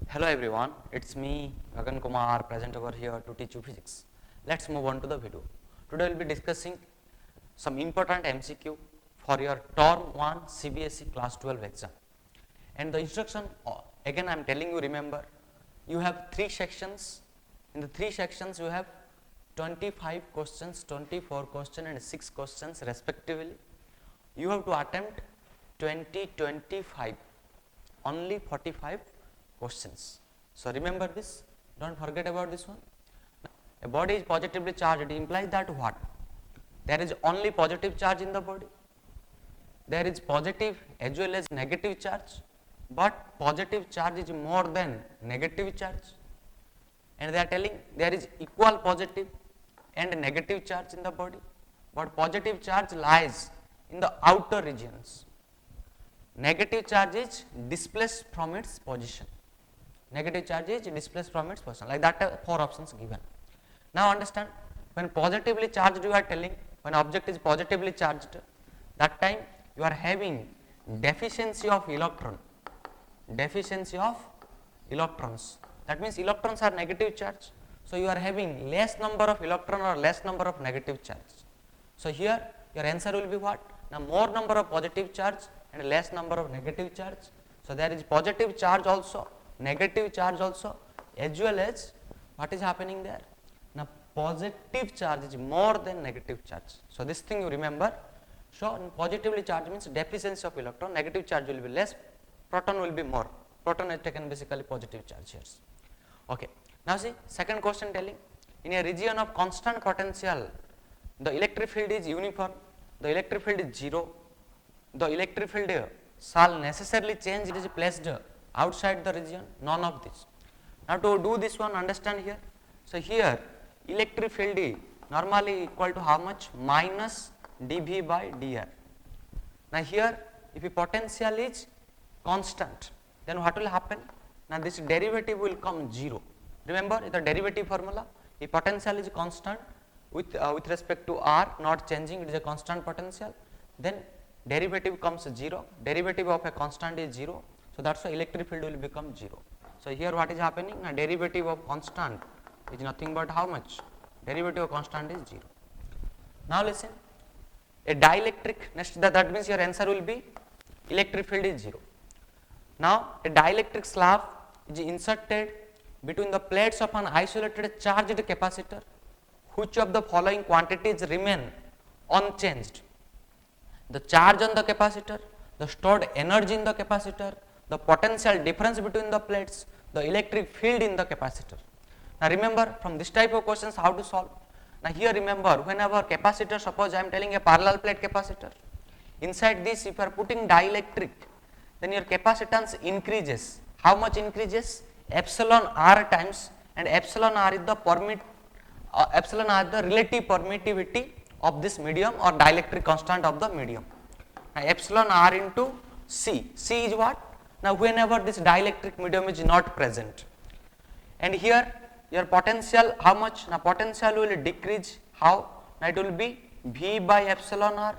Hello everyone, it's me Gagan Kumar present over here to teach you physics. Let's move on to the video. Today we'll be discussing some important MCQ for your term 1 CBSE class 12 exam. And the instruction, again I am telling you, remember, you have 3 sections. In the 3 sections you have 25 questions, 24 questions and 6 questions respectively. You have to attempt 25, only 45 questions. So remember this, don't forget about this one. A body is positively charged, it implies that what? There is only positive charge in the body. There is positive as well as negative charge, but positive charge is more than negative charge. And they are telling there is equal positive and negative charge in the body, but positive charge lies in the outer regions. Negative charge is displaced from its position. Negative charge is displaced from its position. Like that, 4 options given. Now understand, when positively charged you are telling, when object is positively charged, that time you are having deficiency of electron. Deficiency of electrons. That means electrons are negative charge. So you are having less number of electron or less number of negative charge. So here your answer will be what? Now more number of positive charge and less number of negative charge. So there is positive charge also, negative charge also, as well as what is happening there? Now positive charge is more than negative charge. So this thing you remember. So positively charged means deficiency of electron, negative charge will be less, proton will be more. Proton is taken basically positive charge here. Okay. Now see, second question telling, in a region of constant potential, the electric field is uniform, the electric field is 0, the electric field shall necessarily change, it is placed outside the region, none of this. Now to do this one, understand here. So here electric field is normally equal to how much? Minus dV by dr. Now here if the potential is constant, then what will happen? Now this derivative will come 0. Remember the derivative formula, if potential is constant with respect to r, not changing, it is a constant potential, then derivative comes 0, derivative of a constant is 0, so that is why electric field will become 0. So here what is happening? Now derivative of constant is nothing but how much? Derivative of constant is 0. Now listen, a dielectric, next that means your answer will be electric field is 0. Now a dielectric slab is inserted between the plates of an isolated charged capacitor. Which of the following quantities remain unchanged? The charge on the capacitor, the stored energy in the capacitor, the potential difference between the plates, the electric field in the capacitor. Now remember from this type of questions how to solve. Now here remember, whenever capacitor, suppose I am telling a parallel plate capacitor, inside this if you are putting dielectric, then your capacitance increases. How much increases? Epsilon r times, and epsilon r is the relative permittivity of this medium or dielectric constant of the medium. Now epsilon r into C. C is what? Now whenever this dielectric medium is not present. And here your potential how much? Now potential will decrease. How? Now it will be V by epsilon r,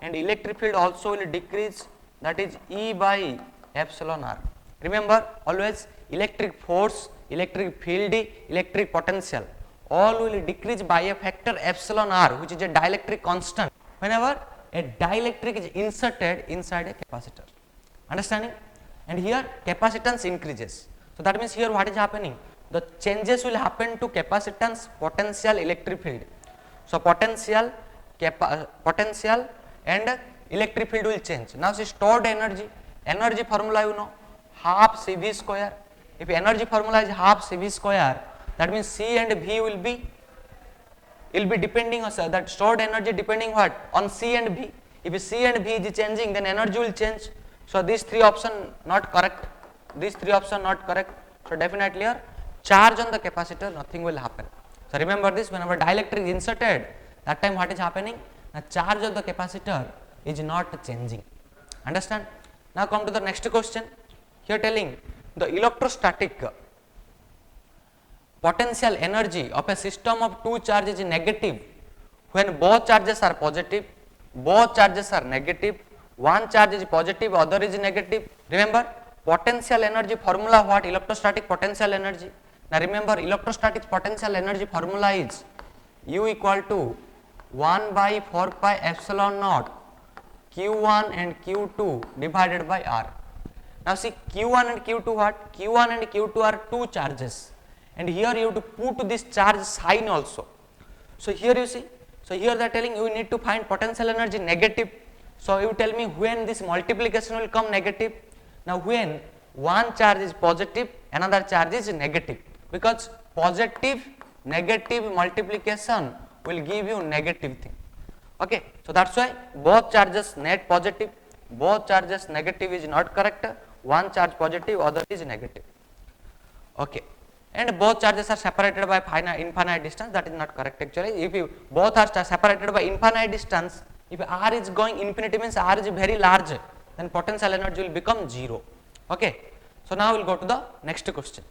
and electric field also will decrease, that is E by epsilon r. Remember always electric force, electric field, electric potential all will decrease by a factor epsilon r, which is a dielectric constant whenever a dielectric is inserted inside a capacitor. Understanding? And here capacitance increases. So that means here what is happening? The changes will happen to capacitance, potential, electric field. So potential and electric field will change. Now see stored energy, energy formula you know, half CV square. If energy formula is half CV square, that means C and V will be depending on that stored energy depending what? On C and V. If C and V is changing, then energy will change. So these 3 options not correct. These 3 options not correct. So definitely here charge on the capacitor nothing will happen. So remember this, whenever dielectric is inserted, that time what is happening? The charge of the capacitor is not changing. Understand? Now come to the next question. Here telling the electrostatic potential energy of a system of 2 charges is negative when both charges are positive, both charges are negative, one charge is positive, other is negative. Remember Potential energy formula what? Electrostatic potential energy. Now remember, electrostatic potential energy formula is U equal to 1 by 4 pi epsilon naught Q1 and Q2 divided by R. Now see, Q1 and Q2 what? Q1 and Q2 are two charges, and here you have to put this charge sign also. So here you see, so here they are telling you need to find potential energy negative. So you tell me when this multiplication will come negative. Now when one charge is positive, another charge is negative, because positive negative multiplication will give you negative thing. Okay, so that's why both charges net positive, both charges negative is not correct. One charge positive, other is negative. Okay, and both charges are separated by infinite distance. That is not correct actually. If you both are separated by infinite distance, if R is going infinity means R is very large, then potential energy will become 0. Okay, so now we will go to the next question.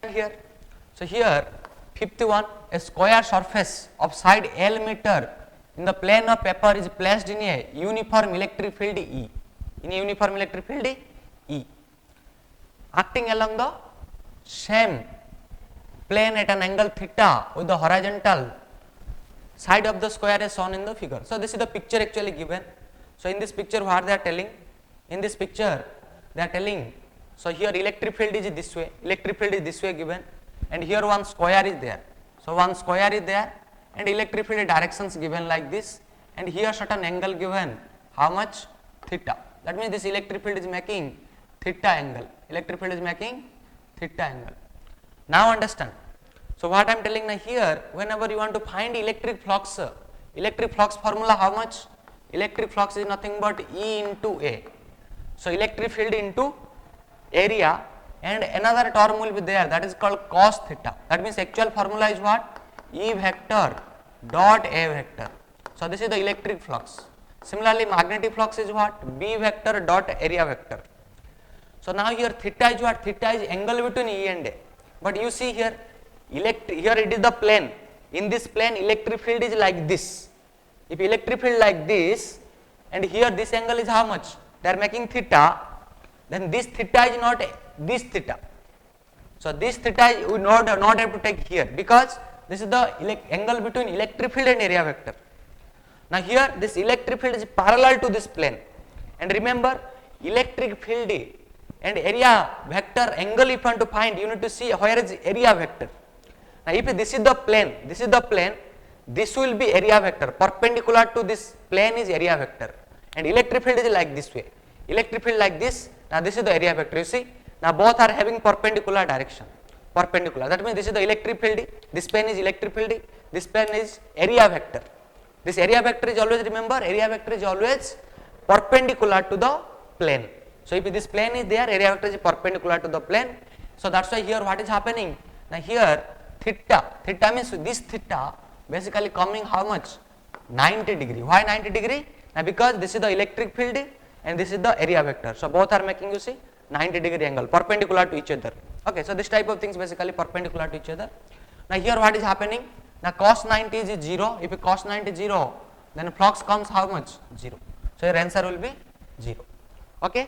Here, so here 51, a square surface of side L meter in the plane of paper is placed in a uniform electric field E. In a uniform electric field E, acting along the same plane at an angle theta with the horizontal side of the square as shown in the figure. So this is the picture actually given. So in this picture what they are telling? In this picture they are telling, so here electric field is this way, electric field is this way given, and here one square is there. So one square is there, and electric field directions given like this, and here certain angle given, how much? Theta. That means this electric field is making theta angle. Electric field is making theta angle. Now understand. So what I am telling now here, whenever you want to find electric flux formula how much? Electric flux is nothing but E into A. So electric field into area, and another term will be there, that is called cos theta. That means actual formula is what? E vector dot A vector. So this is the electric flux. Similarly magnetic flux is what? B vector dot area vector. So now here theta is what? Theta is angle between E and A. But you see here, here it is the plane. In this plane electric field is like this. If electric field like this, and here this angle is how much? They are making theta. Then this theta is not this theta. So this theta we not have to take here, because this is the angle between electric field and area vector. Now here this electric field is parallel to this plane, and remember electric field and area vector angle if you want to find, you need to see where is area vector. Now if this is the plane, this will be area vector, perpendicular to this plane is area vector, and electric field is like this way, electric field like this. Now this is the area vector, you see. Now both are having perpendicular direction, perpendicular. That means this is the electric field, this plane is electric field, this plane is area vector. This area vector is always, remember, area vector is always perpendicular to the plane. So if this plane is there, area vector is perpendicular to the plane. So that's why here what is happening? Now here theta means this theta basically coming how much? 90 degree. Why 90 degree? Now because this is the electric field and this is the area vector. So both are making, you see, 90 degree angle, perpendicular to each other. Okay, so this type of things basically perpendicular to each other. Now here what is happening? Now cos 90 is 0. If cos 90 is 0, then flux comes how much? 0. So your answer will be 0. Okay.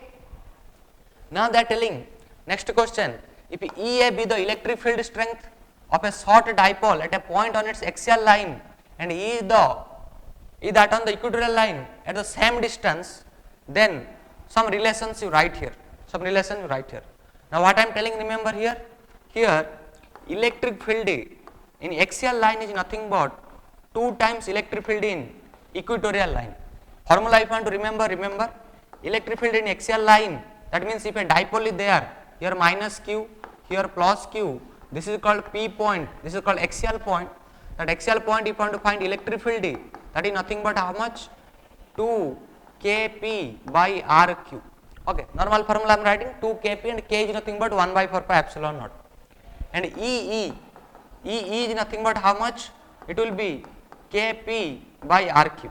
Now they are telling, next question, if EA be the electric field strength of a short dipole at a point on its axial line, and E is that on the equatorial line at the same distance, then some relations you write here. Now what I am telling, remember here electric field in axial line is nothing but 2 times electric field in equatorial line. Formula if you want to remember electric field in axial line, that means if a dipole is there, here minus q, here plus q, this is called P point, this is called axial point. That axial point if you want to find electric field, that is nothing but how much? 2 kp by rq. Okay, normal formula I am writing 2 kp, and k is nothing but 1 by 4 pi epsilon naught. And E is nothing but how much? It will be kp by rq.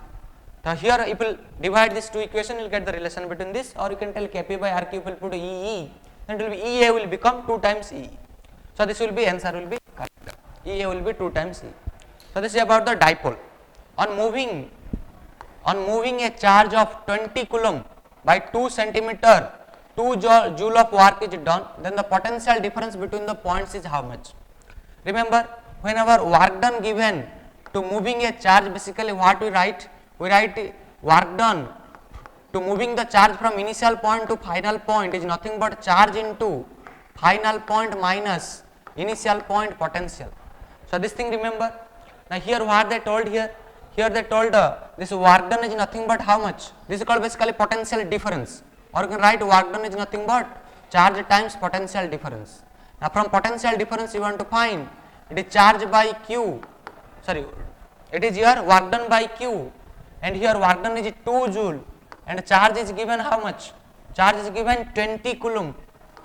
So here if you will divide these two equations, you will get the relation between this, or you can tell Kp by Rq, if you will put EE, then it will be EA will become 2 times EE. So this will be answer will be correct. EA will be 2 times E. So this is about the dipole. On moving a charge of 20 coulomb by 2 centimeter, 2 joule of work is done, then the potential difference between the points is how much? Remember, whenever work done given to moving a charge, basically what we write? We write work done to moving the charge from initial point to final point is nothing but charge into final point minus initial point potential. So this thing remember. Now here what they told here? Here they told this work done is nothing but how much? This is called basically potential difference, or you can write work done is nothing but charge times potential difference. Now from potential difference you want to find it is charge by Q, sorry, it is here work done by Q, and here work done is 2 joule and charge is given how much? Charge is given 20 coulomb.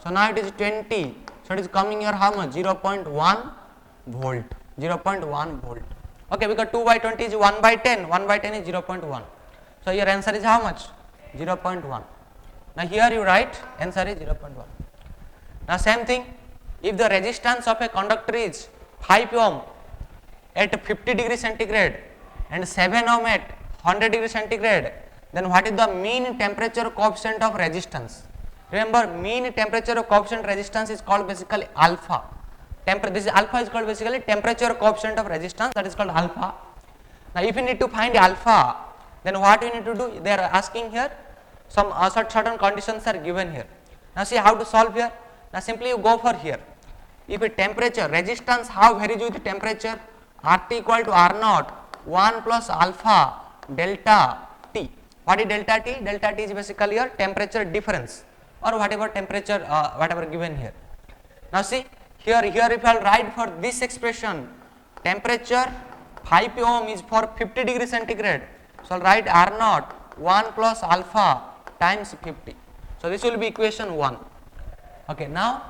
So now it is 20, so it is coming here how much? 0.1 volt, 0.1 volt. Okay, because 2 by 20 is 1 by 10, 1 by 10 is 0.1. So your answer is how much? 0.1. Now here you write answer is 0.1. Now same thing, if the resistance of a conductor is 5 ohm at 50 degree centigrade and 7 ohm at 100 degree centigrade, then what is the mean temperature coefficient of resistance? Remember, mean temperature coefficient resistance is called basically alpha. This alpha is called basically temperature coefficient of resistance, that is called alpha. Now if you need to find alpha, then what you need to do? They are asking here some certain conditions are given here. Now see how to solve here. Now simply you go for here. If a temperature resistance how varies with temperature, RT equal to R naught 1 plus alpha delta T. What is delta T? Delta T is basically your temperature difference, or whatever temperature whatever given here. Now see here if I will write for this expression, temperature 5 ohm is for 50 degree centigrade, so I will write R naught 1 plus alpha times 50. So this will be equation 1. Okay, now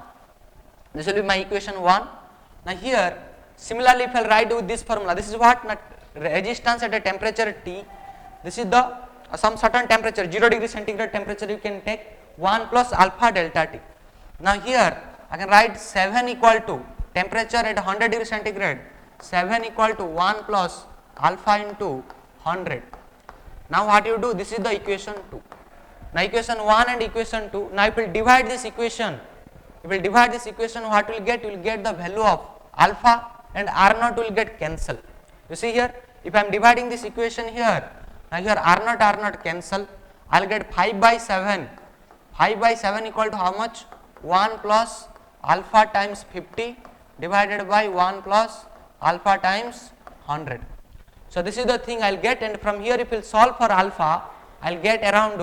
this will be my equation 1. Now here similarly if I will write with this formula, this is what? Not resistance at a temperature T, this is the some certain temperature 0 degree centigrade temperature you can take 1 plus alpha delta T. Now here I can write 7 equal to temperature at 100 degree centigrade, 7 equal to 1 plus alpha into 100. Now what you do? This is the equation 2. Now equation 1 and equation 2. Now if you will divide this equation, what will get? You will get the value of alpha and R naught will get cancel. You see here, if I am dividing this equation here, now here R naught cancel, I will get 5 by 7. 5 by 7 equal to how much? 1 plus alpha times 50 divided by 1 plus alpha times 100. So this is the thing I will get, and from here if you will solve for alpha, I will get around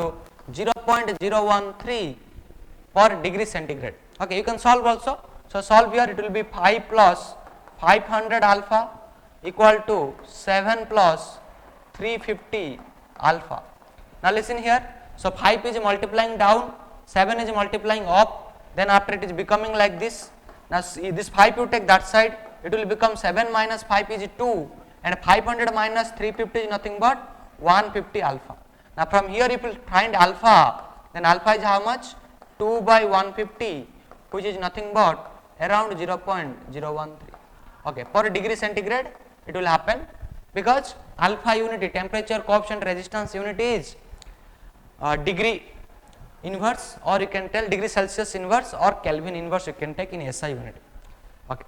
0.013 per degree centigrade. Okay, you can solve also. So solve here, it will be 5 plus 500 alpha equal to 7 plus 350 alpha. Now listen here, so 5 is multiplying down, 7 is multiplying up, then after it is becoming like this. Now see, this 5 you take that side, it will become 7 minus 5 is 2, and 500 minus 350 is nothing but 150 alpha. Now from here if you find alpha, then alpha is how much? 2 by 150, which is nothing but around 0.013. Okay, per degree centigrade it will happen, because alpha unit, temperature coefficient resistance unit is degree inverse, or you can tell degree Celsius inverse or Kelvin inverse, you can take in SI unit. Okay,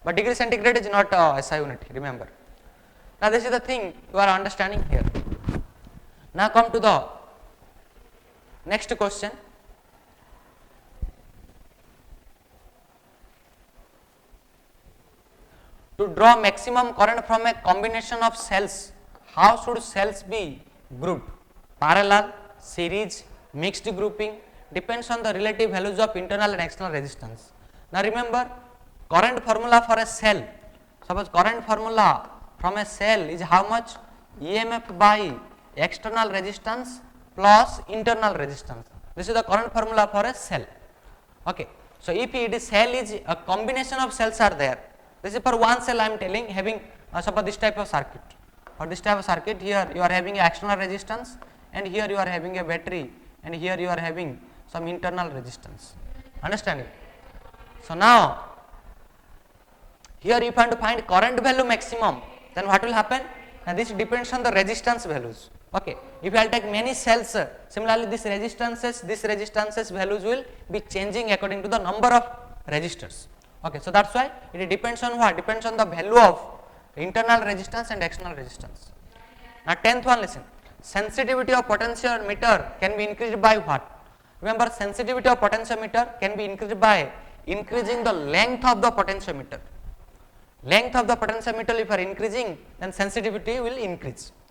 but degree centigrade is not SI unit, remember. Now this is the thing you are understanding here. Now come to the next question. To draw maximum current from a combination of cells, how should cells be grouped? Parallel, series, mixed grouping, depends on the relative values of internal and external resistance. Now remember, current formula for a cell, suppose current formula from a cell is how much? EMF by external resistance plus internal resistance. This is the current formula for a cell. Okay, so if it is cell is a combination of cells are there, this is for one cell I am telling having suppose this type of circuit. for this type of circuit, here you are having external resistance and here you are having a battery and here you are having some internal resistance. Understand it? So now here if I want to find current value maximum, then what will happen? And this depends on the resistance values. Okay. If I will take many cells, similarly this resistances values will be changing according to the number of resistors. Okay. So that's why it depends on what? Depends on the value of internal resistance and external resistance. Now 10th one, listen. Sensitivity of potentiometer can be increased by what? Remember, sensitivity of potentiometer can be increased by increasing the length of the potentiometer. Length of the potentiometer if you are increasing, then sensitivity will increase.